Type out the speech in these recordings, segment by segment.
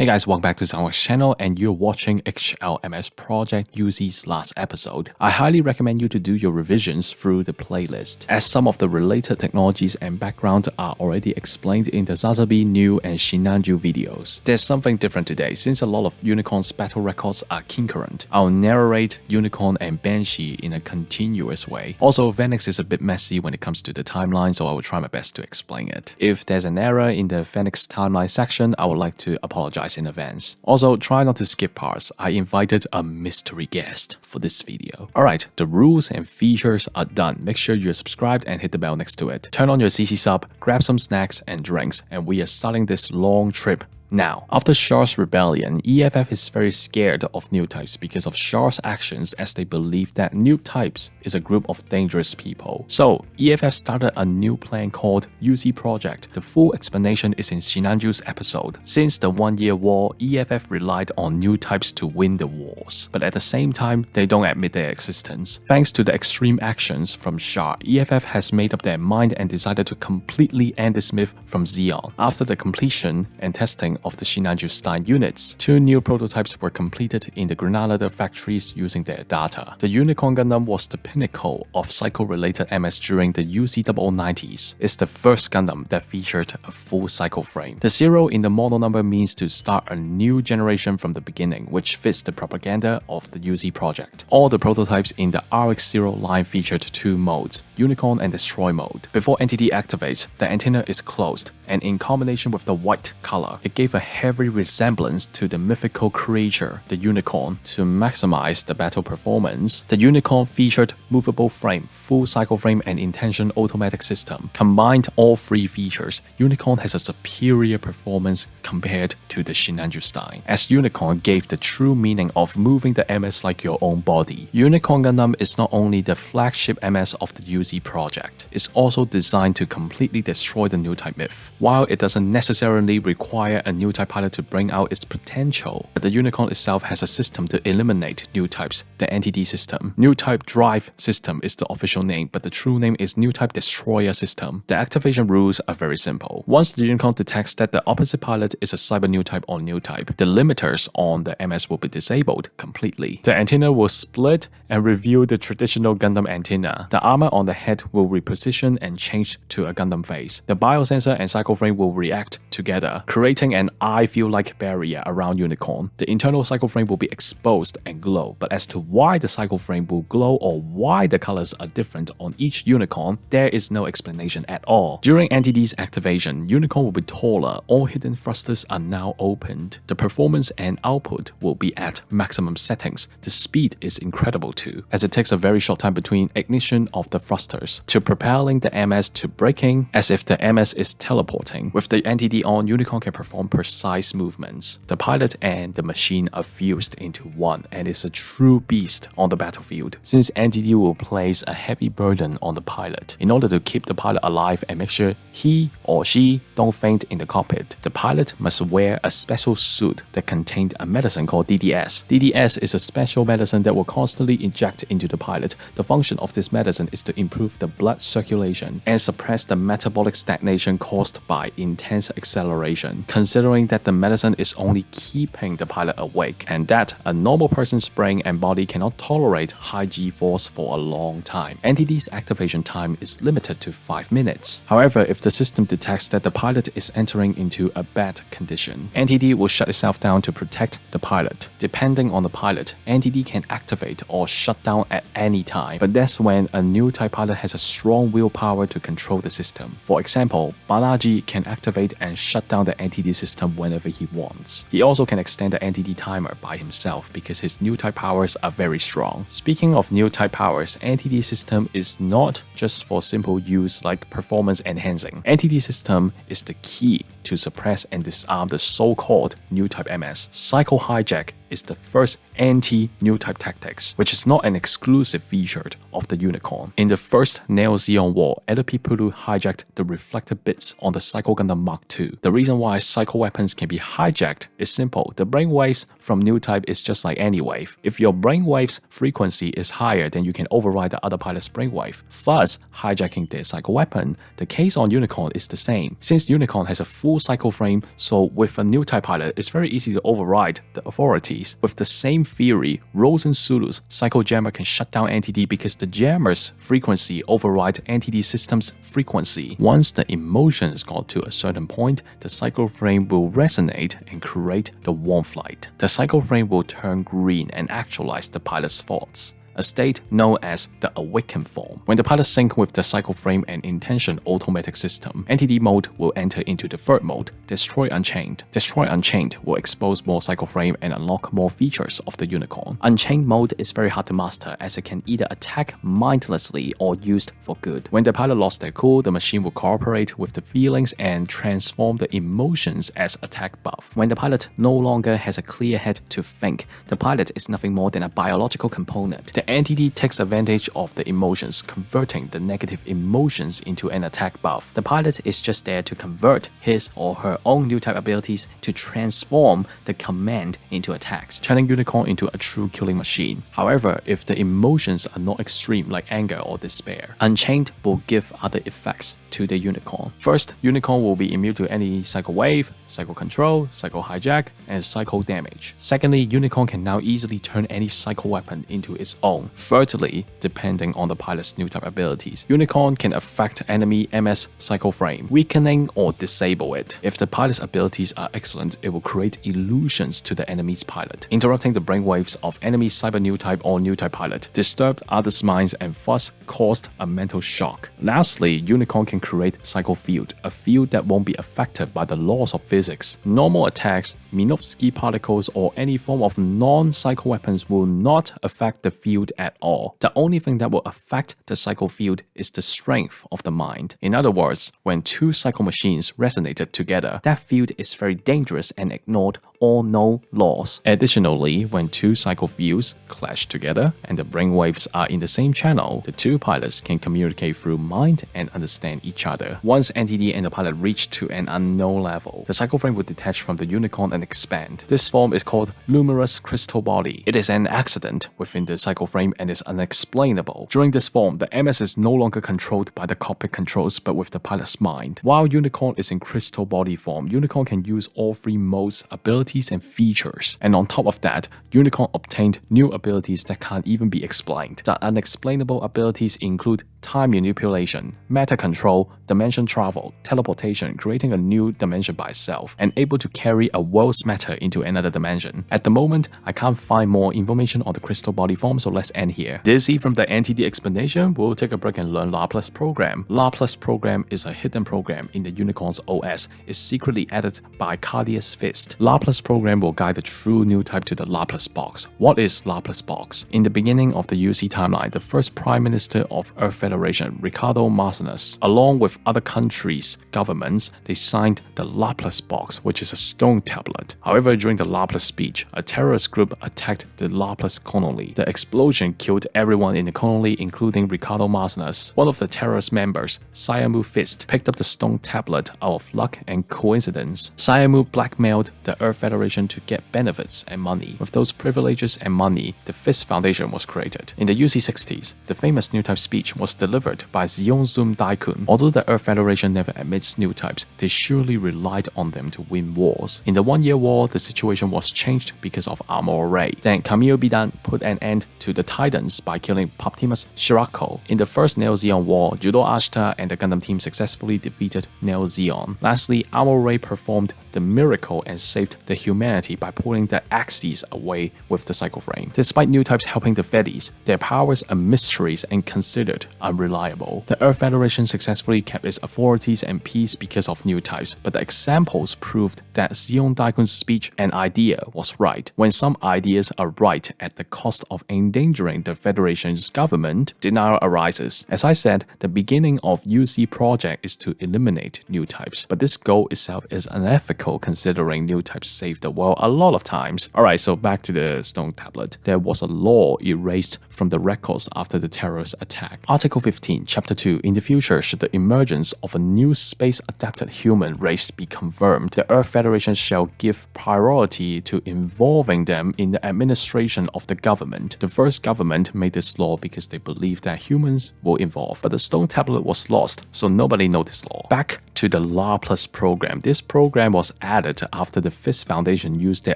Hey guys, welcome back to Soundworks channel and you're watching HLMS Project UZ's last episode. I highly recommend you to do your revisions through the playlist, as some of the related technologies and background are already explained in the Zazabi, New and Shinanju videos. There's something different today, since a lot of Unicorn's battle records are concurrent. I'll narrate Unicorn and Banshee in a continuous way. Also, Phoenix is a bit messy when it comes to the timeline, so I will try my best to explain it. If there's an error in the Phoenix timeline section, I would like to apologize in advance. Also, try not to skip parts. I invited a mystery guest for this video. Alright, the rules and features are done. Make sure you're subscribed and hit the bell next to it. Turn on your CC sub, grab some snacks and drinks, and we are starting this long trip now. After Char's rebellion, EFF is very scared of new types because of Char's actions, as they believe that new types is a group of dangerous people. So, EFF started a new plan called UZ Project. The full explanation is in Shinanju's episode. Since the 1-year war, EFF relied on new types to win the wars, but at the same time, they don't admit their existence. Thanks to the extreme actions from Char, EFF has made up their mind and decided to completely end this myth from Xeon. After the completion and testing of the Shinanju Stein units, 2 new prototypes were completed in the Granada factories using their data. The Unicorn Gundam was the pinnacle of cycle-related MS during the UZ0090s. It's the first Gundam that featured a full cycle frame. The 0 in the model number means to start a new generation from the beginning, which fits the propaganda of the UZ project. All the prototypes in the RX-0 line featured 2 modes, Unicorn and Destroy mode. Before NTD activates, the antenna is closed, and in combination with the white color, it gave a heavy resemblance to the mythical creature, the Unicorn. To maximize the battle performance, the Unicorn featured movable frame, full cycle frame, and intention automatic system. Combined all 3 features, Unicorn has a superior performance compared to the Shinanju Stein, as Unicorn gave the true meaning of moving the MS like your own body. Unicorn Gundam is not only the flagship MS of the UZ project, it's also designed to completely destroy the new type myth. While it doesn't necessarily require a new type pilot to bring out its potential, but the Unicorn itself has a system to eliminate new types, the NTD system. New type drive system is the official name, but the true name is new type destroyer system. The activation rules are very simple. Once the Unicorn detects that the opposite pilot is a cyber new type or new type, the limiters on the MS will be disabled completely. The antenna will split and reveal the traditional Gundam antenna. The armor on the head will reposition and change to a Gundam face. The biosensor and cycle frame will react together, creating an I feel like barrier around Unicorn. The internal cycle frame will be exposed and glow, but as to why the cycle frame will glow or why the colors are different on each Unicorn, there is no explanation at all. During NTD's activation, Unicorn will be taller, all hidden thrusters are now opened. The performance and output will be at maximum settings. The speed is incredible too, as it takes a very short time between ignition of the thrusters to propelling the MS to braking, as if the MS is teleporting. With the NTD on, Unicorn can perform precise movements. The pilot and the machine are fused into one and is a true beast on the battlefield, since NTD will place a heavy burden on the pilot. In order to keep the pilot alive and make sure he or she don't faint in the cockpit, the pilot must wear a special suit that contained a medicine called DDS. DDS is a special medicine that will constantly inject into the pilot. The function of this medicine is to improve the blood circulation and suppress the metabolic stagnation caused by intense acceleration, considering that the medicine is only keeping the pilot awake, and that a normal person's brain and body cannot tolerate high G-force for a long time. NTD's activation time is limited to 5 minutes. However, if the system detects that the pilot is entering into a bad condition, NTD will shut itself down to protect the pilot. Depending on the pilot, NTD can activate or shut down at any time, but that's when a new type pilot has a strong willpower to control the system. For example, Balaji can activate and shut down the NTD system whenever he wants. He also can extend the NTD timer by himself because his new type powers are very strong. Speaking of new type powers, NTD system is not just for simple use like performance enhancing. NTD system is the key to suppress and disarm the so-called new type MS. Cycle hijack is the first anti-new type tactics, which is not an exclusive feature of the Unicorn. In the first Neo Xeon war, LP Pulu hijacked the reflector bits on the Cycle Gundam Mark II. The reason why cycle weapons can be hijacked is simple. The brainwaves from new type is just like any wave. If your brainwave's frequency is higher, then you can override the other pilot's brainwave, thus hijacking their cycle weapon. The case on Unicorn is the same. Since Unicorn has a full full cycle frame, so with a new type pilot, it's very easy to override the authorities. With the same theory, Rose and Sulu's cycle jammer can shut down NTD because the jammer's frequency overrides NTD system's frequency. Once the emotions got to a certain point, the cycle frame will resonate and create the warm flight. The cycle frame will turn green and actualize the pilot's thoughts, a state known as the awakened form. When the pilot sync with the cycle frame and intention automatic system, NTD mode will enter into the third mode, Destroy Unchained. Destroy Unchained will expose more cycle frame and unlock more features of the Unicorn. Unchained mode is very hard to master as it can either attack mindlessly or used for good. When the pilot lost their cool, the machine will cooperate with the feelings and transform the emotions as attack buff. When the pilot no longer has a clear head to think, the pilot is nothing more than a biological component. The NTD takes advantage of the emotions, converting the negative emotions into an attack buff. The pilot is just there to convert his or her own new type abilities to transform the command into attacks, turning Unicorn into a true killing machine. However, if the emotions are not extreme like anger or despair, Unchained will give other effects to the Unicorn. First, Unicorn will be immune to any cycle wave, cycle control, cycle hijack, and cycle damage. Secondly, Unicorn can now easily turn any cycle weapon into its own. Thirdly, depending on the pilot's new type abilities, Unicorn can affect enemy MS cycle frame, weakening or disable it. If the pilot's abilities are excellent, it will create illusions to the enemy's pilot, interrupting the brainwaves of enemy cyber new type or new type pilot, disturb others' minds and thus caused a mental shock. Lastly, Unicorn can create cycle field, a field that won't be affected by the laws of physics. Normal attacks, Minovsky particles, or any form of non-cycle weapons will not affect the field at all. The only thing that will affect the cycle field is the strength of the mind. In other words, when two cycle machines resonated together, that field is very dangerous and ignored or no laws. Additionally, when two cycle fields clash together and the brainwaves are in the same channel, the two pilots can communicate through mind and understand each other. Once NTD and the pilot reach to an unknown level, the cycle frame will detach from the Unicorn and expand. This form is called Luminous Crystal Body. It is an accident within the cycle frame and is unexplainable. During this form, the MS is no longer controlled by the cockpit controls but with the pilot's mind. While Unicorn is in crystal body form, Unicorn can use all three modes, abilities, and features. And on top of that, Unicorn obtained new abilities that can't even be explained. The unexplainable abilities include time manipulation, matter control, dimension travel, teleportation, creating a new dimension by itself, and able to carry a world's matter into another dimension. At the moment, I can't find more information on the crystal body form, so let's end here. Dizzy from the NTD explanation, we'll take a break and learn Laplace program. Laplace program is a hidden program in the Unicorn's OS. It's secretly added by Cardia's Fist. Laplace program will guide the true new type to the Laplace box. What is Laplace box? In the beginning of the UC timeline, the first Prime Minister of Earth Federation, Ricardo Martinez, along with other countries' governments, they signed the Laplace box, which is a stone tablet. However, during the Laplace speech, a terrorist group attacked the Laplace colony. The explosion killed everyone in the colony, including Ricardo Martinez. One of the terrorist members, Siamu Fist, picked up the stone tablet out of luck and coincidence. Siamu blackmailed the Earth Federation to get benefits and money. With those privileges and money, the Fist Foundation was created. In the UC60s, the famous new type speech was delivered by Zeon Zum Daikun. Although the Earth Federation never admits new types, they surely relied on them to win wars. In the 1 Year War, the situation was changed because of Armor Ray. Then Camille Bidan put an end to the Titans by killing Optimus Shirako. In the first Neo Zeon War, Judo Ashita and the Gundam team successfully defeated Neo Zeon. Lastly, Armor Ray performed the miracle and saved the humanity by pulling the Axis away with the cycle frame. Despite new types helping the Fedis, their powers are mysteries and considered unreliable. The Earth Federation successfully kept its authorities and peace because of new types, but the examples proved that Zeon Daikun's speech and idea was right. When some ideas are right at the cost of endangering the Federation's government, denial arises. As I said, the beginning of UC project is to eliminate new types, but this goal itself is unethical considering new types save the world a lot of times. Alright, so back to the stone tablet. There was a law erased from the records after the terrorist attack. Article 15, Chapter 2. In the future, should the emergence of a new space-adapted human race be confirmed, the Earth Federation shall give priority to involving them in the administration of the government. The first US government made this law because they believed that humans will evolve, but the stone tablet was lost, so nobody knows this law. Back to the LAPLUS program. This program was added after the Fisk Foundation used their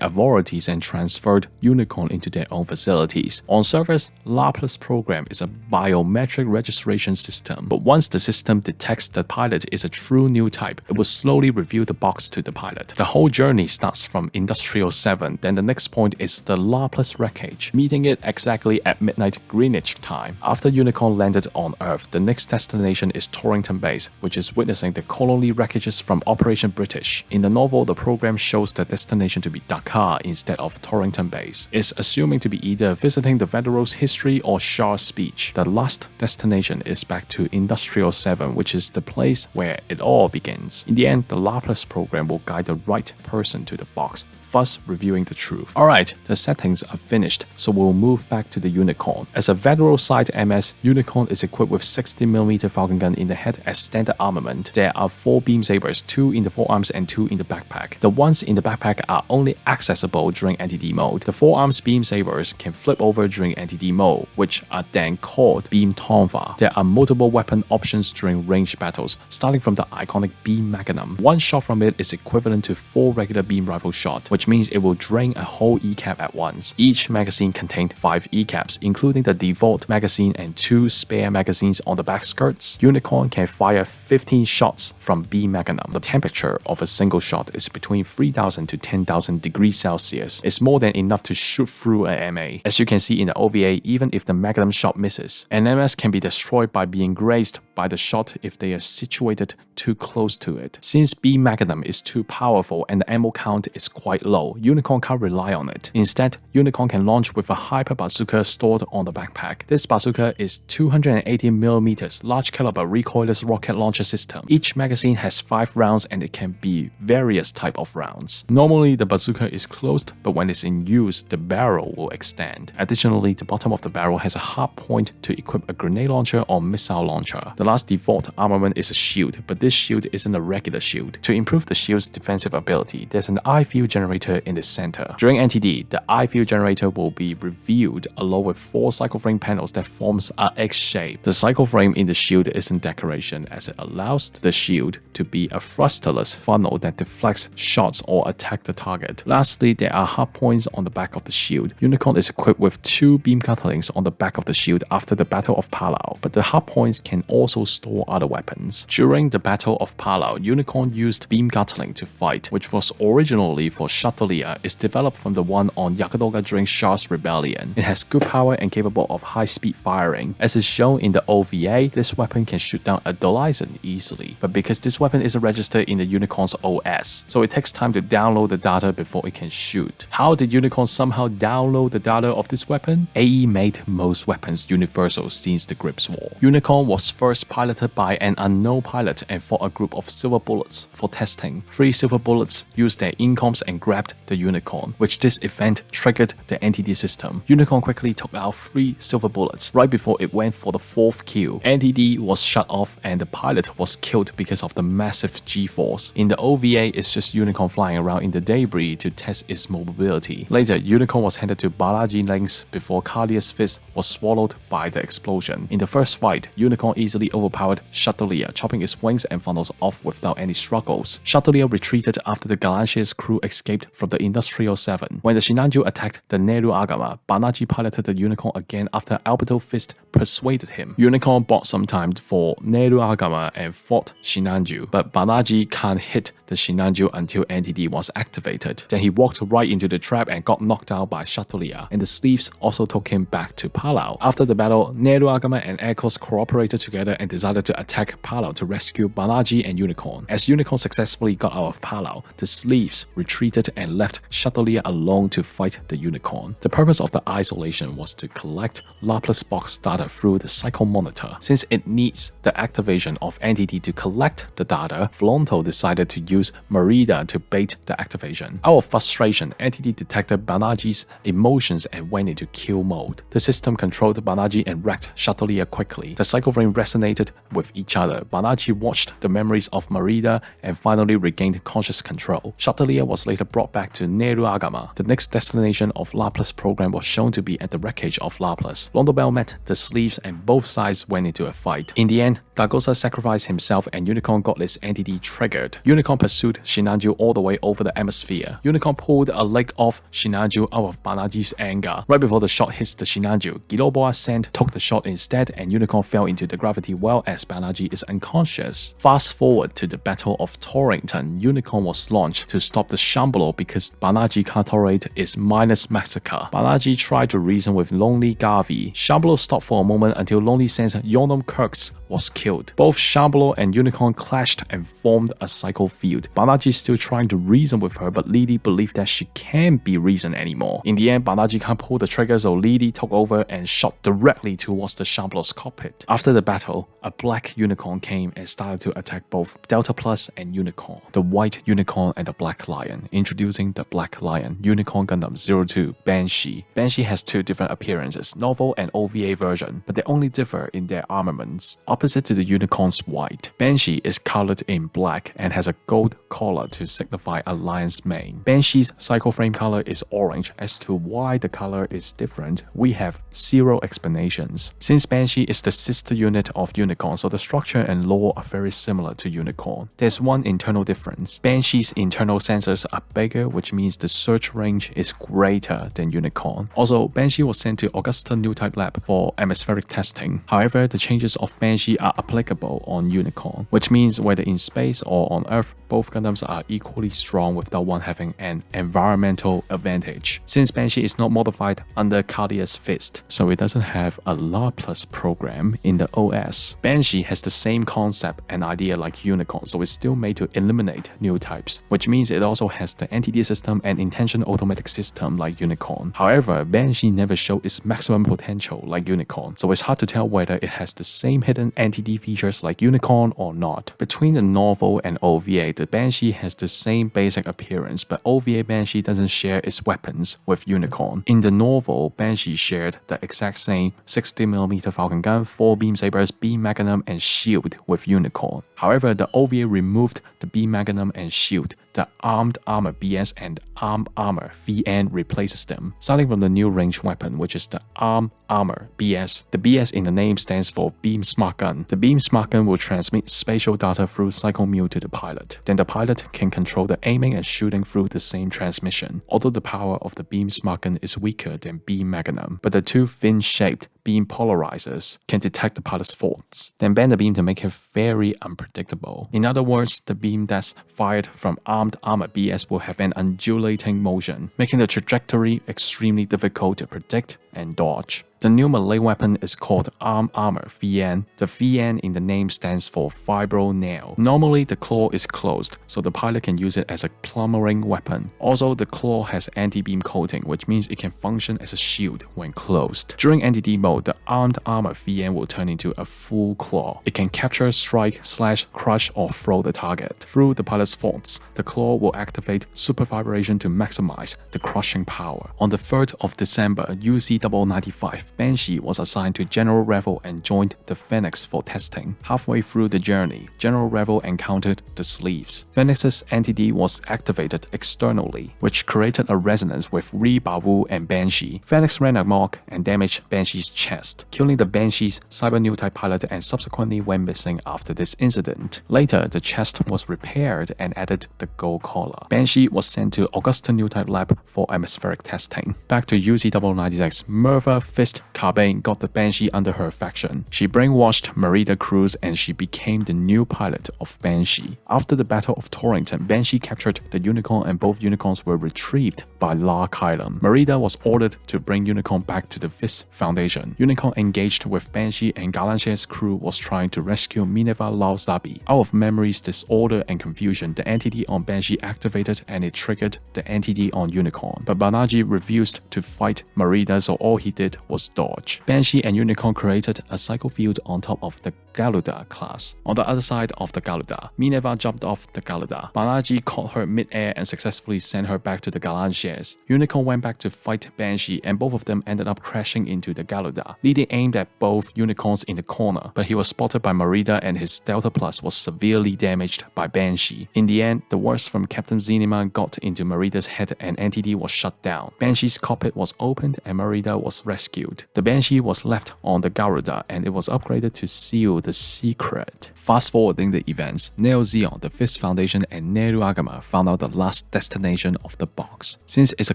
authorities and transferred Unicorn into their own facilities. On surface, LAPLUS program is a biometric registration system, but once the system detects the pilot is a true new type, it will slowly reveal the box to the pilot. The whole journey starts from Industrial 7, then the next point is the LAPLUS wreckage, meeting it exactly at midnight Greenwich time. After Unicorn landed on Earth, the next destination is Torrington Base, which is witnessing the colony wreckages from Operation British. In the novel, the program shows the destination to be Dakar instead of Torrington Base. It's assuming to be either visiting the Federals' history or Shah's speech. The last destination is back to Industrial 7, which is the place where it all begins. In the end, the LAPLUS program will guide the right person to the box, thus revealing the truth. Alright, the settings are finished, so we'll move back to the Unicorn. As a Federal side MS, Unicorn is equipped with 60mm Falcon gun in the head as standard armament. There are 4 beam sabers, 2 in the forearms and 2 in the backpack. The ones in the backpack are only accessible during NTD mode. The forearms beam sabers can flip over during NTD mode, which are then called beam tonfa. There are multiple weapon options during ranged battles, starting from the iconic beam magnum. One shot from it is equivalent to 4 regular beam rifle shots, which means it will drain a whole E-cap at once. Each magazine contained 5 E-caps, including the default magazine and 2 spare magazines on the back skirts. Unicorn can fire 15 shots from beam magnum. The temperature of a single shot is between 3000 to 10,000 degrees Celsius. It's more than enough to shoot through an MA. As you can see in the OVA, even if the magnum shot misses, an MS can be destroyed by being grazed by the shot if they are situated too close to it. Since beam magnum is too powerful and the ammo count is quite low, Unicorn can't rely on it. Instead, Unicorn can launch with a hyper bazooka stored on the backpack. This bazooka is 280mm large caliber recoilless rocket launcher system. Each magazine has 5 rounds and it can be various type of rounds. Normally, the bazooka is closed, but when it's in use, the barrel will extend. Additionally, the bottom of the barrel has a hard point to equip a grenade launcher or missile launcher. The last default armament is a shield, but this shield isn't a regular shield. To improve the shield's defensive ability, there's an eye field generator in the center. During NTD, the eye field generator will be revealed along with 4 cycle frame panels that forms a X shape. The cycle frame in the shield isn't decoration, as it allows the shield to be a thrusterless funnel that deflects shots or attack the target. Lastly, there are hard points on the back of the shield. Unicorn is equipped with 2 beam couplings on the back of the shield after the Battle of Palau, but the hard points can also store other weapons. During the Battle of Palau, Unicorn used beam gatling to fight, which was originally for Chatelier. It's developed from the one on Yakadoga during Shah's rebellion. It has good power and capable of high-speed firing. As is shown in the OVA, this weapon can shoot down a Dolizon easily, but because this weapon isn't registered in the Unicorn's OS, so it takes time to download the data before it can shoot. How did Unicorn somehow download the data of this weapon? AE made most weapons universal since the Grips War. Unicorn was first piloted by an unknown pilot and fought a group of silver bullets for testing. 3 silver bullets used their incoms and grabbed the Unicorn, which this event triggered the NTD system. Unicorn quickly took out 3 silver bullets right before it went for the 4th kill. NTD was shut off and the pilot was killed because of the massive G-force. In the OVA, it's just Unicorn flying around in the debris to test its mobility. Later, Unicorn was handed to Balaji Lynx before Kalia's fist was swallowed by the explosion. In the first fight, Unicorn easily overpowered Chatelier, chopping its wings and funnels off without any struggles. Chatelier retreated after the Galantius crew escaped from the Industrial 7. When the Shinanju attacked the Neru Agama, Banaji piloted the Unicorn again after Alberto Fist persuaded him. Unicorn bought some time for Neru Agama and fought Shinanju, but Banaji can't hit the Shinanju until NTD was activated. Then he walked right into the trap and got knocked out by Chatelier, and the Sleeves also took him back to Palau. After the battle, Neru Agama and Ekos cooperated together and decided to attack Palau to rescue Banaji and Unicorn. As Unicorn successfully got out of Palau, the Sleeves retreated and left Chatelier alone to fight the Unicorn. The purpose of the isolation was to collect LAPLUS box data through the Cycle Monitor. Since it needs the activation of NTD to collect the data, Flonto decided to use Merida to bait the activation. Out of frustration, NTD detected Banaji's emotions and went into kill mode. The system controlled Banaji and wrecked Chatelier quickly. The cycle frame resonated with each other. Banaji watched the memories of Merida and finally regained conscious control. Chatelier was later brought brought back to Neru Agama. The next destination of Laplace program was shown to be at the wreckage of Laplace. Londobel met the Sleeves and both sides went into a fight. In the end, Dagosa sacrificed himself and Unicorn got its entity triggered. Unicorn pursued Shinaju all the way over the atmosphere. Unicorn pulled a leg off Shinaju out of Banaji's anger. Right before the shot hits the Shinaju, Giloboa Sand took the shot instead and Unicorn fell into the gravity well as Banaji is unconscious. Fast forward to the Battle of Torrington, Unicorn was launched to stop the Shambolo because Banaji can't tolerate its minus massacre. Banaji tried to reason with Lonely Garvey. Shambolo stopped for a moment until Lonely Sense Yonam Kirks was killed. Both Shambolo and Unicorn clashed and formed a cycle field. Banaji is still trying to reason with her, but Lily believed that she can't be reasoned anymore. In the end, Banaji can't pull the trigger, so Lily took over and shot directly towards the Shambolo's cockpit. After the battle, a black unicorn came and started to attack both Delta Plus and Unicorn, the white unicorn and the black lion. Introducing the black lion, Unicorn Gundam 02 Banshee. Banshee has two different appearances, novel and OVA version, but they only differ in their armaments. Opposite to the unicorn's white, Banshee is colored in black and has a gold collar to signify a lion's mane. Banshee's cycle frame color is orange. As to why the color is different, we have zero explanations. Since Banshee is the sister unit of Unicorn, so the structure and lore are very similar to Unicorn. There's one internal difference. Banshee's internal sensors are bigger, which means the search range is greater than Unicorn. Also, Banshee was sent to Augusta New Type Lab for atmospheric testing. However, the changes of Banshee are applicable on Unicorn, which means whether in space or on Earth, both Gundams are equally strong without one having an environmental advantage. Since Banshee is not modified under Cardia's Fist, so it doesn't have a Laplace program in the OS. Banshee has the same concept and idea like Unicorn, so it's still made to eliminate new types, which means it also has the NTD system and intention automatic system like Unicorn. However, Banshee never showed its maximum potential like Unicorn, so it's hard to tell whether it has the same hidden NTD features like Unicorn or not. Between the novel and OVA, the Banshee has the same basic appearance, but OVA Banshee doesn't share its weapons with Unicorn. In the novel, Banshee shared the exact same 60mm Falcon gun, 4 beam sabers, beam magnum, and shield with Unicorn. However, the OVA removed the beam magnum and shield. The Armed Armor BS and Armed Armor VN replaces them, starting from the new range weapon, which is the Armed Armor BS. The BS in the name stands for Beam Smart Gun. The Beam Smart Gun will transmit spatial data through Cycle Mule to the pilot. Then the pilot can control the aiming and shooting through the same transmission. Although the power of the Beam Smart Gun is weaker than Beam Magnum, but the two fin-shaped beam polarizers can detect the pilot's faults, then bend the beam to make it very unpredictable. In other words, the beam that's fired from Armed Armor BS will have an undulating motion, making the trajectory extremely difficult to predict and dodge. The new melee weapon is called Armed Armor VN. The VN in the name stands for Vibro Nail. Normally, the claw is closed, so the pilot can use it as a plumbering weapon. Also, the claw has anti-beam coating, which means it can function as a shield when closed. During NDD mode, the Armed Armor VN will turn into a full claw. It can capture, strike, slash, crush, or throw the target. Through the pilot's faults, the claw will activate super vibration to maximize the crushing power. On the 3rd of December, UC-95 Banshee was assigned to General Revel and joined the Phoenix for testing. Halfway through the journey, General Revel encountered the Sleeves. Phoenix's NTD was activated externally, which created a resonance with Ri Bawu and Banshee. Phoenix ran amok and damaged Banshee's chest, killing the Banshee's Cyber New Type pilot and subsequently went missing after this incident. Later, the chest was repaired and added the gold collar. Banshee was sent to Augusta New Type Lab for atmospheric testing. Back to UC-96, Merva Fist Carbane got the Banshee under her faction. She brainwashed Merida Cruz and she became the new pilot of Banshee. After the Battle of Torrington, Banshee captured the Unicorn and both Unicorns were retrieved by La Kylum. Merida was ordered to bring Unicorn back to the Fist Foundation. Unicorn engaged with Banshee and Galanche's crew was trying to rescue Minerva Lao Zabi. Out of memory's disorder and confusion, the NTD on Banshee activated and it triggered the NTD on Unicorn. But Banaji refused to fight Merida, so all he did was dodge. Banshee and Unicorn created a psycho field on top of the Garuda class. On the other side of the Garuda, Minerva jumped off the Garuda. Balaji caught her mid-air and successfully sent her back to the Galantiers. Unicorn went back to fight Banshee and both of them ended up crashing into the Garuda. Lidi aimed at both unicorns in the corner, but he was spotted by Merida and his Delta Plus was severely damaged by Banshee. In the end, the worst from Captain Zenima got into Merida's head and NTD was shut down. Banshee's cockpit was opened and Merida was rescued. The Banshee was left on the Garuda and it was upgraded to seal the secret. Fast forwarding the events, Neo Zeon, the Fist Foundation and Neru Agama found out the last destination of the box. Since it's a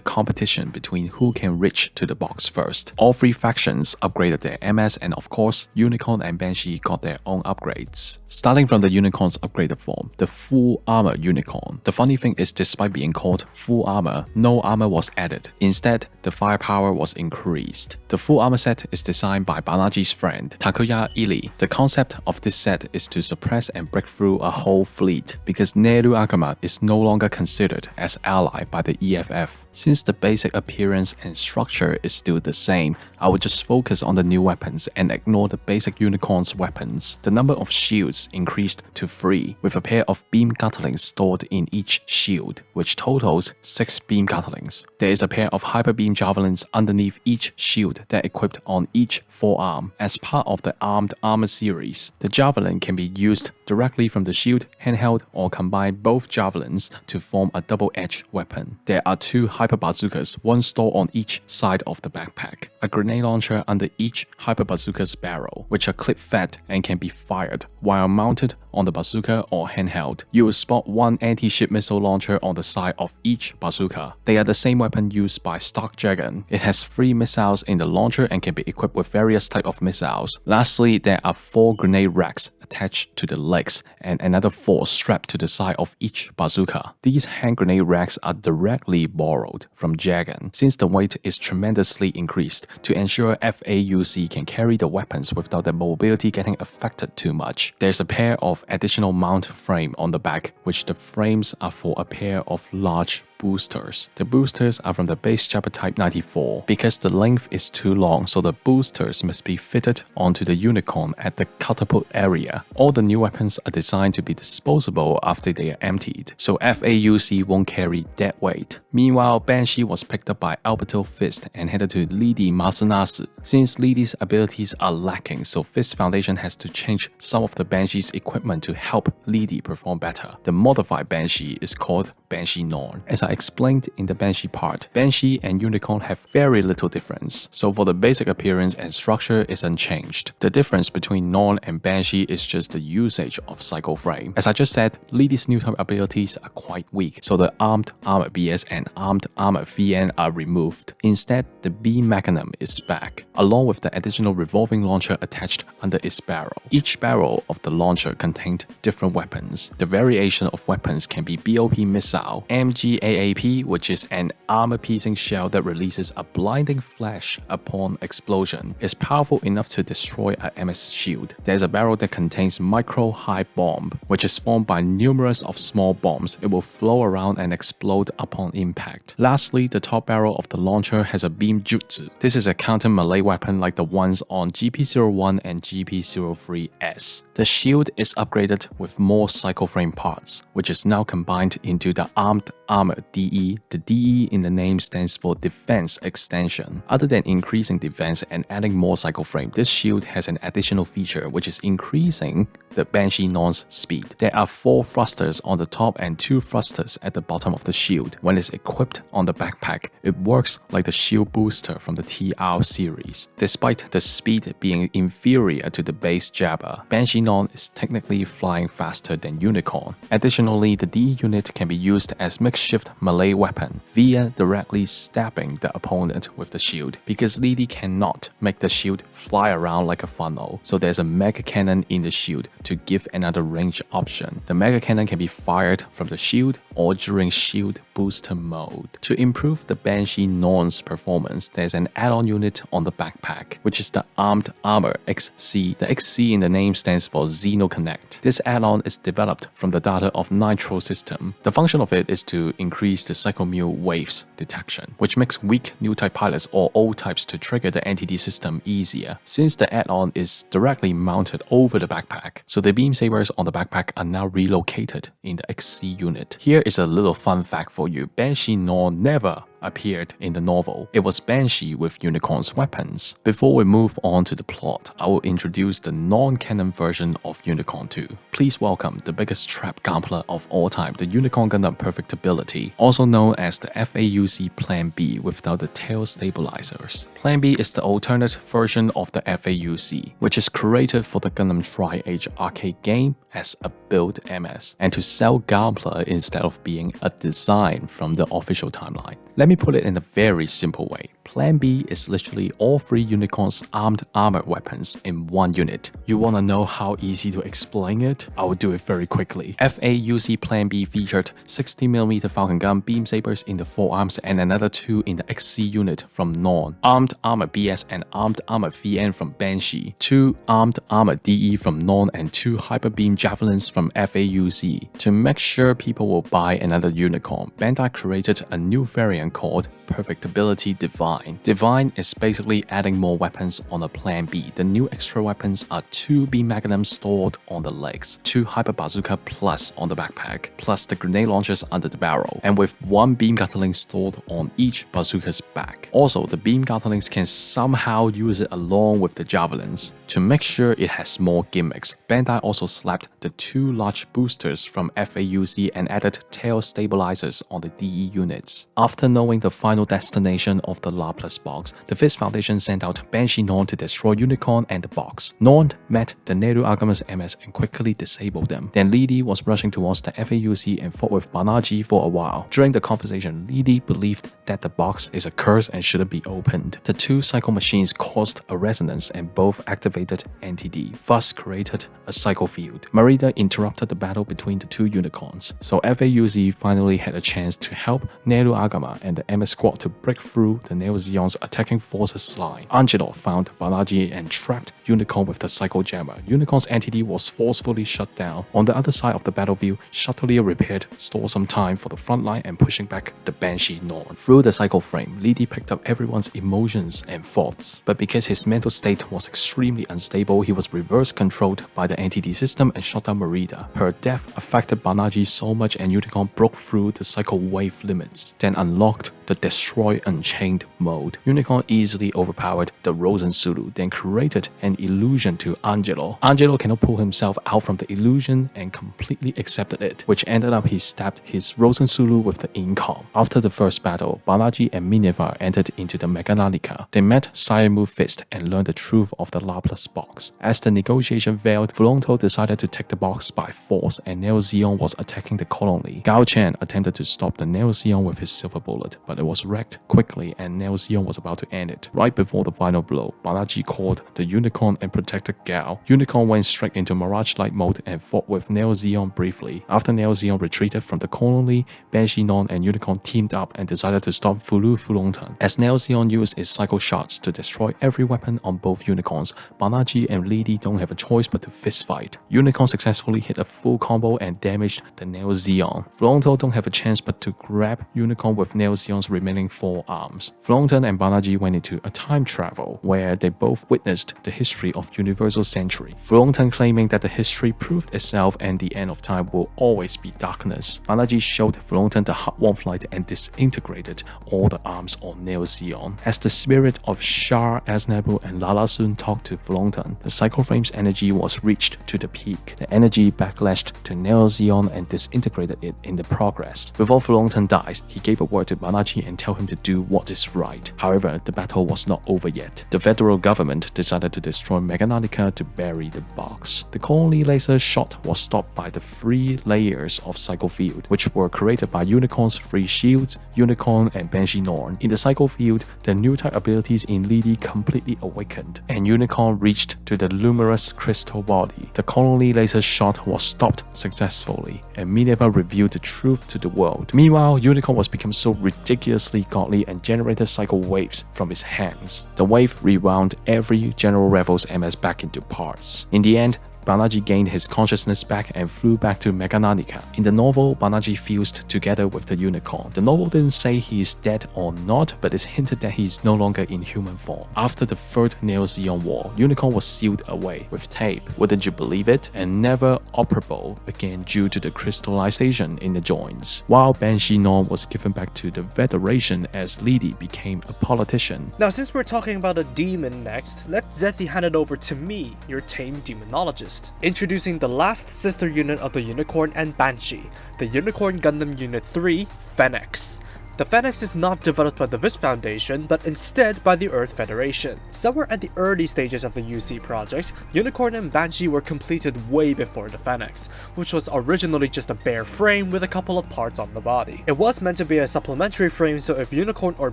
competition between who can reach to the box first, all three factions upgraded their MS and of course, Unicorn and Banshee got their own upgrades. Starting from the Unicorn's upgraded form, the Full Armor Unicorn. The funny thing is despite being called Full Armor, no armor was added. Instead, the firepower was increased. The Full Armor set is designed by Balaji's friend, Takuya Ili. The concept of this set is to suppress and break through a whole fleet because Neru Agama is no longer considered as ally by the EFF. Since the basic appearance and structure is still the same, I would just focus on the new weapons and ignore the basic Unicorn's weapons. The number of shields increased to 3, with a pair of beam gatlings stored in each shield, which totals 6 beam gatlings. There is a pair of hyper beam javelins underneath each shield that equipped on each forearm. As part of the Armed Armor series, the javelin can be used directly from the shield, handheld, or combine both javelins to form a double-edged weapon. There are 2 hyper bazookas, one stored on each side of the backpack. A grenade launcher under each hyper bazooka's barrel, which are clip-fed and can be fired while mounted on the bazooka or handheld. You will spot one anti-ship missile launcher on the side of each bazooka. They are the same weapon used by Stark Dragon. It has 3 missiles in the launcher and can be equipped with various types of missiles. Lastly, there are 4 grenade racks attached to the legs and another 4 strapped to the side of each bazooka. These hand grenade racks are directly borrowed from Dragon, since the weight is tremendously increased to ensure FAUC can carry the weapons without their mobility getting affected too much. There's a pair of additional mount frame on the back, which the frames are for a pair of large boosters. The boosters are from the base Jabba Type 94 because the length is too long, so the boosters must be fitted onto the Unicorn at the catapult area. All the new weapons are designed to be disposable after they are emptied, so FAUC won't carry dead weight. Meanwhile, Banshee was picked up by Alberto Fist and headed to Lidi Masanasu. Since Lidi's abilities are lacking, so Fist Foundation has to change some of the Banshee's equipment to help Lidi perform better. The modified Banshee is called Banshee Norn. As I explained in the Banshee part, Banshee and Unicorn have very little difference, so for the basic appearance and structure is unchanged. The difference between Norn and Banshee is just the usage of Psycho Frame. As I just said, Lidi's new type abilities are quite weak, so the Armed Armor BS and Armed Armor VN are removed. Instead, the beam mechanism is back, along with the additional revolving launcher attached under its barrel. Each barrel of the launcher contained different weapons. The variation of weapons can be BOP missile, MGAAP, which is an armor-piercing shell that releases a blinding flash upon explosion, is powerful enough to destroy a MS shield. There's a barrel that contains micro-high bomb, which is formed by numerous of small bombs. It will flow around and explode upon impact. Lastly, the top barrel of the launcher has a beam jutsu. This is a counter-melee weapon like the ones on GP-01 and GP-03S. The shield is upgraded with more Psycho Frame parts, which is now combined into the Armed Armor DE. The DE in the name stands for Defense Extension. Other than increasing defense and adding more Psycho Frame, this shield has an additional feature which is increasing the Banshee Norn's speed. There are 4 thrusters on the top and 2 thrusters at the bottom of the shield. When it's equipped on the backpack, it works like the shield booster from the TR series. Despite the speed being inferior to the base Jabba, Banshee Norn is technically flying faster than Unicorn. Additionally, the DE unit can be used as makeshift melee weapon via directly stabbing the opponent with the shield, because Lidi cannot make the shield fly around like a funnel, so there's a mega cannon in the shield to give another range option. The mega cannon can be fired from the shield or during shield booster mode. To improve the Banshee Norn's performance, there's an add-on unit on the backpack, which is the Armed Armor XC. The XC in the name stands for Xeno Connect. This add-on is developed from the data of Nitro system. The function of it is to increase the Psycho Mu waves detection, which makes weak new type pilots or old types to trigger the NTD system easier, since the add-on is directly mounted over the backpack, so the beam sabers on the backpack are now relocated in the XC unit. Here is a little fun fact for you. Banshee Norn never appeared in the novel. It was Banshee with Unicorn's weapons. Before we move on to the plot, I will introduce the non-canon version of Unicorn 2. Please welcome the biggest trap gambler of all time, the Unicorn Gundam Perfectibility, also known as the FAUC Plan B without the tail stabilizers. Plan B is the alternate version of the FAUC, which is created for the Gundam Tri-Age arcade game as a build MS, and to sell Gunpla instead of being a design from the official timeline. Let me put it in a very simple way. Plan B is literally all three Unicorn's armed armor weapons in one unit. You wanna know how easy to explain it? I will do it very quickly. FAUC Plan B featured 60mm Falcon gun beam sabers in the forearms and another 2 in the XC unit from Norn, Armed Armor BS and Armed Armor VN from Banshee, 2 Armed Armor DE from Norn and 2 Hyper Beam Javelins from FAUC. To make sure people will buy another Unicorn, Bandai created a new variant called Perfectibility Divine. Divine is basically adding more weapons on a Plan B. The new extra weapons are 2 beam magnums stored on the legs, 2 hyper bazooka plus on the backpack, plus the grenade launchers under the barrel, and with 1 beam gatling stored on each bazooka's back. Also, the beam gatlings can somehow use it along with the javelins. To make sure it has more gimmicks, Bandai also slapped the 2 large boosters from FAUC and added tail stabilizers on the DE units. After knowing the final destination of the Laplace box, the Fist Foundation sent out Banshee Norn to destroy Unicorn and the box. Norn met the Neru Agamas MS and quickly disabled them. Then Lidi was rushing towards the FAUC and fought with Banaji for a while. During the conversation, Lidi believed that the box is a curse and shouldn't be opened. The 2 Psycho machines caused a resonance and both activated NTD, thus created a Psycho field. Marida interrupted the battle between the 2 Unicorns, so FAUC finally had a chance to help Neru Agama and the MS Squad to break through the Neo Zeon's attacking forces line. Angelo found Banaji and trapped Unicorn with the Psycho Jammer. Unicorn's NTD was forcefully shut down. On the other side of the battlefield, Chatelier repaired, stole some time for the front line and pushing back the Banshee Norn. Through the Psycho frame, Lidi picked up everyone's emotions and thoughts, but because his mental state was extremely unstable, he was reverse controlled by the NTD system and shot down Marida. Her death affected Banaji so much and Unicorn broke through the Psycho wave limits, then unlocked the Destroy Unchained mode. Unicorn easily overpowered the Rosen Sulu, then created an illusion to Angelo. Angelo cannot pull himself out from the illusion and completely accepted it, which ended up he stabbed his Rosen Sulu with the Incom. After the first battle, Banaji and Minerva entered into the Meganica. They met Saiyamu Fist and learned the truth of the Laplace box. As the negotiation failed, Fulongto decided to take the box by force and Neo Zeon was attacking the colony. Gao Chen attempted to stop the Neo Zeon with his silver bullet, but it was wrecked quickly and Neo Zeon was about to end it. Right before the final blow, Banaji called the Unicorn and protected Gao. Unicorn went straight into Mirage Light mode and fought with Neo Zeon briefly. After Neo Zeon retreated from the colony, Banshee Norn and Unicorn teamed up and decided to stop Fulu Fulongtan. As Neo Zeon used its Psycho shots to destroy every weapon on both Unicorns, Banaji and Lidi don't have a choice but to fist fight. Unicorn successfully hit a full combo and damaged the Neo Zeon. Fulongto don't have a chance but to grab Unicorn with Neo Zeon's remaining 4 arms. Fulongtan and Banaji went into a time travel where they both witnessed the history of Universal Century. Fulongtan claiming that the history proved itself and the end of time will always be darkness. Banaji showed Fulongtan the Hard-Won flight and disintegrated all the arms on Neo Zeon. As the spirit of Char Aznavour and Lala Sun talked to Fulongtan, the Psycho Frame's energy was reached to the peak. The energy backlashed to Neo Zeon and disintegrated it in the progress. Before Fulongtan dies, he gave a word to Banaji Banshee and tell him to do what is right. However, the battle was not over yet. The federal government decided to destroy Mechanica to bury the box. The colony laser shot was stopped by the 3 layers of Psycho Field, which were created by Unicorn's 3 shields, Unicorn and Banshee Norn. In the Psycho Field, the new type abilities in Lily completely awakened, and Unicorn reached to the luminous crystal body. The colony laser shot was stopped successfully, and Minerva revealed the truth to the world. Meanwhile, Unicorn was become so ridiculously godly and generated psycho waves from his hands. The wave rewound every General Revels MS back into parts. In the end, Banaji gained his consciousness back and flew back to Mechanica. In the novel, Banaji fused together with the Unicorn. The novel didn't say he is dead or not, but it's hinted that he is no longer in human form. After the third Neo Zeon War, Unicorn was sealed away with tape, wouldn't you believe it? And never operable again due to the crystallization in the joints. While Banshee Norn was given back to the Federation as Lily became a politician. Now since we're talking about a demon next, let Zethi hand it over to me, your tame demonologist. Introducing the last sister unit of the Unicorn and Banshee, the Unicorn Gundam Unit 3, Phoenix. The Phoenix is not developed by the VIS Foundation, but instead by the Earth Federation. Somewhere at the early stages of the UC project, Unicorn and Banshee were completed way before the Phoenix, which was originally just a bare frame with a couple of parts on the body. It was meant to be a supplementary frame, so if Unicorn or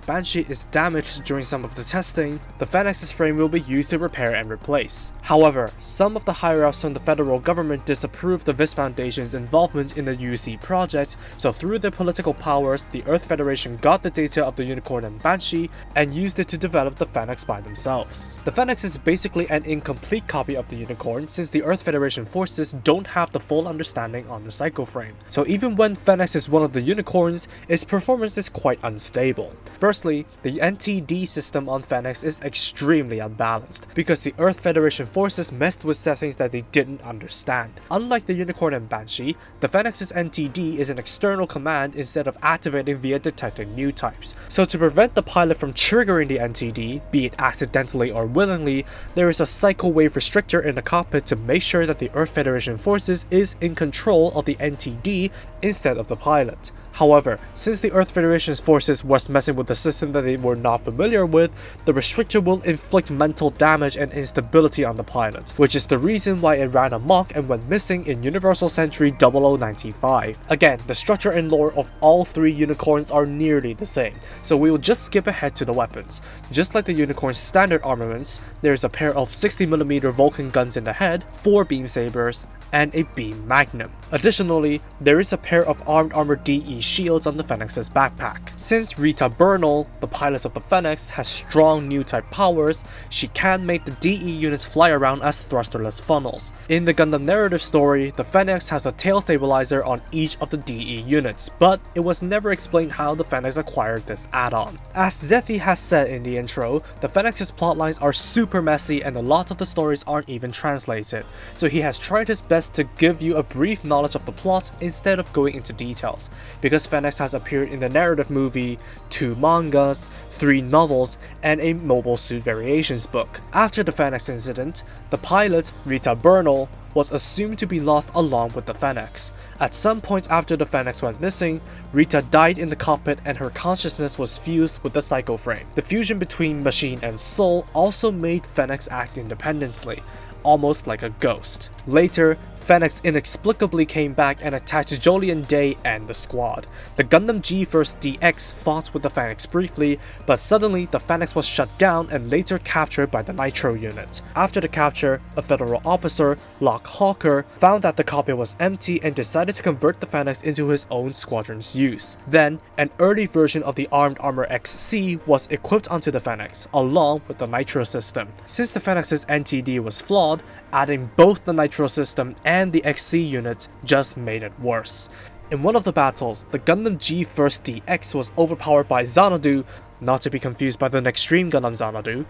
Banshee is damaged during some of the testing, the Phoenix's frame will be used to repair and replace. However, some of the higher-ups from the federal government disapproved the VIS Foundation's involvement in the UC project, so through their political powers, the Earth Federation got the data of the Unicorn and Banshee and used it to develop the Phoenix by themselves. The Phoenix is basically an incomplete copy of the Unicorn since the Earth Federation forces don't have the full understanding on the Psycho Frame. So even when Phoenix is one of the Unicorns, its performance is quite unstable. Firstly, the NTD system on Phoenix is extremely unbalanced because the Earth Federation forces messed with settings that they didn't understand. Unlike the Unicorn and Banshee, the Phoenix's NTD is an external command instead of activating via detecting new types. So to prevent the pilot from triggering the NTD, be it accidentally or willingly, there is a Psycho Wave restrictor in the cockpit to make sure that the Earth Federation forces is in control of the NTD instead of the pilot. However, since the Earth Federation's forces was messing with the system that they were not familiar with, the restrictor will inflict mental damage and instability on the pilot, which is the reason why it ran amok and went missing in Universal Century 0095. Again, the structure and lore of all 3 Unicorns are nearly the same, so we will just skip ahead to the weapons. Just like the Unicorn's standard armaments, there is a pair of 60mm Vulcan guns in the head, 4 beam sabers, and a beam magnum. Additionally, there is a pair of armed armor DE shields on the Phoenix's backpack. Since Rita Bernal, the pilot of the Phoenix, has strong new type powers, she can make the DE units fly around as thrusterless funnels. In the Gundam narrative story, the Phoenix has a tail stabilizer on each of the DE units, but it was never explained how the Phoenix acquired this add-on. As Zethi has said in the intro, the Phoenix's plotlines are super messy and a lot of the stories aren't even translated, so he has tried his best to give you a brief knowledge of the plot instead of going into details, because Phoenix has appeared in the narrative movie, 2 mangas, 3 novels, and a Mobile Suit Variations book. After the Phoenix incident, the pilot, Rita Bernal, was assumed to be lost along with the Phoenix. At some point after the Phoenix went missing, Rita died in the cockpit and her consciousness was fused with the Psycho Frame. The fusion between machine and soul also made Phoenix act independently, almost like a ghost. Later, Phoenix inexplicably came back and attacked Jolien Day and the squad. The Gundam G-Force DX fought with the Phoenix briefly, but suddenly the Phoenix was shut down and later captured by the Nitro unit. After the capture, a federal officer, Locke Hawker, found that the cockpit was empty and decided to convert the Phoenix into his own squadron's use. Then, an early version of the Armed Armor XC was equipped onto the Phoenix, along with the Nitro system. Since the Phoenix's NTD was flawed, adding both the Nitro system and the XC unit just made it worse. In one of the battles, the Gundam G-Force DX was overpowered by Xanadu, not to be confused by the Extreme Gundam Xanadu.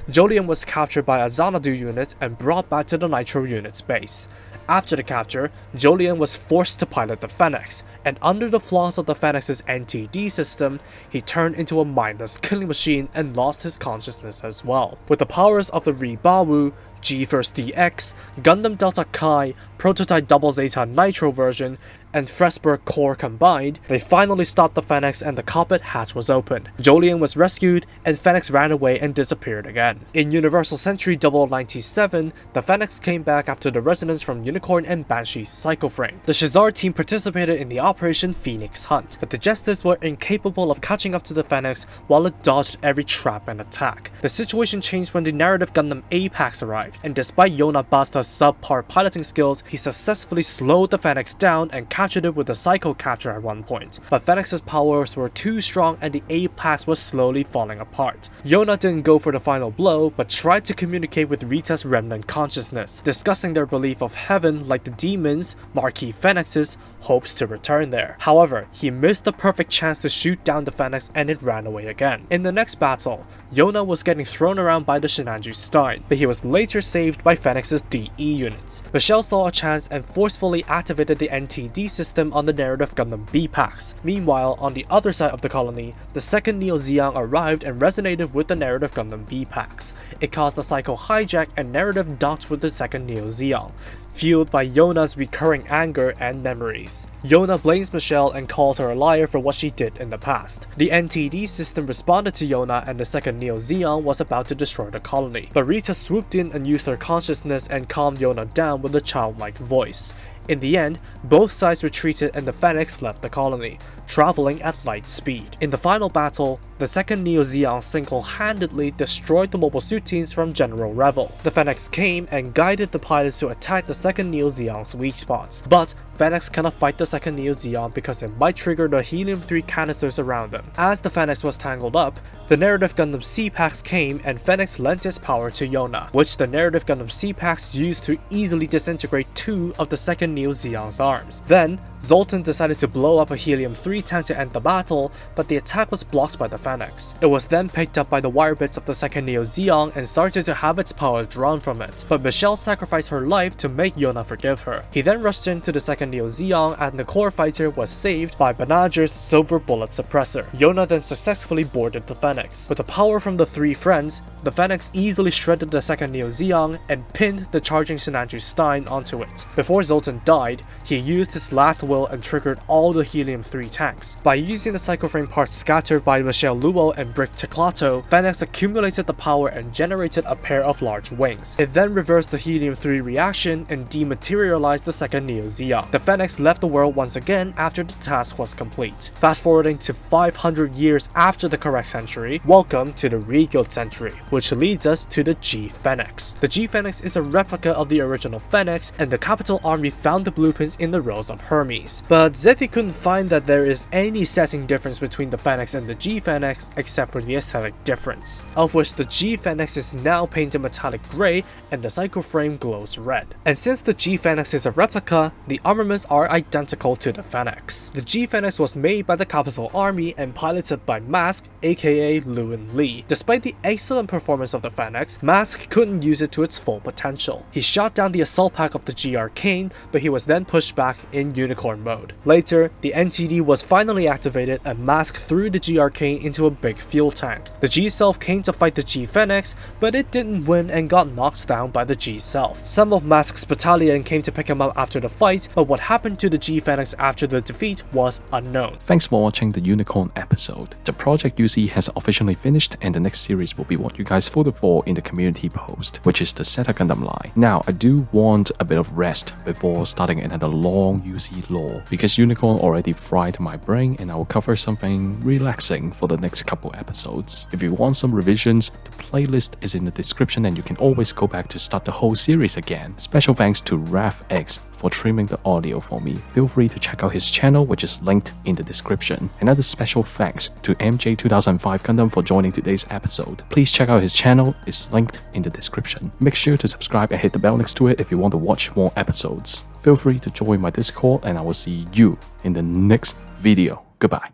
Jolien was captured by a Xanadu unit and brought back to the Nitro unit's base. After the capture, Jolien was forced to pilot the Phoenix, and under the flaws of the Phoenix's NTD system, he turned into a mindless killing machine and lost his consciousness as well. With the powers of the Rebawu, GeForce DX, Gundam Delta Kai, Prototype Double Zeta Nitro version, and Fresburg Core combined, they finally stopped the Phoenix and the cockpit hatch was opened. Jolien was rescued, and Phoenix ran away and disappeared again. In Universal Century 0097, the Phoenix came back after the resonance from Unicorn and Banshee's Psycho-Frame. The Shazar team participated in the Operation Phoenix Hunt, but the Jesters were incapable of catching up to the Phoenix while it dodged every trap and attack. The situation changed when the narrative Gundam Apex arrived, and despite Yona Basta's subpar piloting skills, he successfully slowed the Phoenix down and captured it with a Psycho Capture at one point. But Phoenix's powers were too strong and the Apex was slowly falling apart. Yona didn't go for the final blow, but tried to communicate with Rita's remnant consciousness, discussing their belief of heaven like the demons, Marquis Phoenix's, hopes to return there. However, he missed the perfect chance to shoot down the Phoenix and it ran away again. In the next battle, Yona was getting thrown around by the Shinanju Stein, but he was later saved by Phoenix's DE units. Michelle saw a chance and forcefully activated the NTD system on the narrative Gundam B-Pax. Meanwhile, on the other side of the colony, the second Neo Zeon arrived and resonated with the narrative Gundam B-Pax. It caused a Psycho hijack and narrative docked with the second Neo Zeon, fueled by Yona's recurring anger and memories. Yona blames Michelle and calls her a liar for what she did in the past. The NTD system responded to Yona and the second Neo Zeon was about to destroy the colony, but Rita swooped in and used her consciousness and calmed Yona down with a childlike voice. In the end, both sides retreated and the Phoenix left the colony, traveling at light speed. In the final battle, the second Neo Zeon single-handedly destroyed the mobile suit teams from General Revel. The Phoenix came and guided the pilots to attack the second Neo Zeon's weak spots, but Phoenix cannot fight the second Neo Zeon because it might trigger the helium-3 canisters around them. As the Phoenix was tangled up, the narrative Gundam C-Pax came and Phoenix lent its power to Yona, which the narrative Gundam C-Pax used to easily disintegrate 2 of the second Neo Zeon's arms. Then, Zoltan decided to blow up a helium-3 tank to end the battle, but the attack was blocked by the Phoenix. It was then picked up by the wire bits of the second Neo Zeon and started to have its power drawn from it, but Michelle sacrificed her life to make Yona forgive her. He then rushed into the second Neo Zeon and the core fighter was saved by Banagher's silver bullet suppressor. Yona then successfully boarded the Phoenix. With the power from the 3 friends, the Phoenix easily shredded the second Neo Zeon and pinned the charging Shinanju Stein onto it. Before Zoltan died, he used his last will and triggered all the helium-3 tanks. By using the Psycho-Frame parts scattered by Michelle Luo and Brick Teclato, Phoenix accumulated the power and generated a pair of large wings. It then reversed the helium-3 reaction and dematerialized the second Neo Zeon. The Phoenix left the world once again after the task was complete. Fast forwarding to 500 years after the correct century, welcome to the Reguild century, which leads us to the G-Phoenix. The G-Phoenix is a replica of the original Phoenix, and the Capital Army found the blueprints in the Rose of Hermes. But Zethi couldn't find that there is any setting difference between the Phoenix and the G-Phoenix except for the aesthetic difference, of which the G-Phoenix is now painted metallic grey and the Psycho-Frame glows red. And since the G-Phoenix is a replica, the armaments are identical to the Phoenix. The G-Phoenix was made by the Capital Army and piloted by Mask, aka Lewin Lee. Despite the excellent performance of the Phoenix, Mask couldn't use it to its full potential. He shot down the assault pack of the G-Arcane, but he was then pushed back in Unicorn mode. Later, the NTD was finally activated and Mask threw the G-Arcane into a big fuel tank. The G-Self came to fight the G-Phoenix, but it didn't win and got knocked down by the G-Self. Some of Mask's battalion came to pick him up after the fight, but what happened to the G-Phoenix after the defeat was unknown. Thanks for watching the Unicorn episode. The Project UZ has officially finished and the next series will be what you guys voted for in the community post, which is the Zeta Gundam line. Now, I do want a bit of rest before starting another long UZ lore, because Unicorn already fried my brain and I will cover something relaxing for the next couple episodes. If you want some revisions, the playlist is in the description and you can always go back to start the whole series again. Special thanks to RafX for trimming the audio for me. Feel free to check out his channel, which is linked in the description. Another special thanks to MJ2005 Gundam for joining today's episode. Please check out his channel, it's linked in the description. Make sure to subscribe and hit the bell next to it if you want to watch more episodes. Feel free to join my Discord and I will see you in the next video. Goodbye.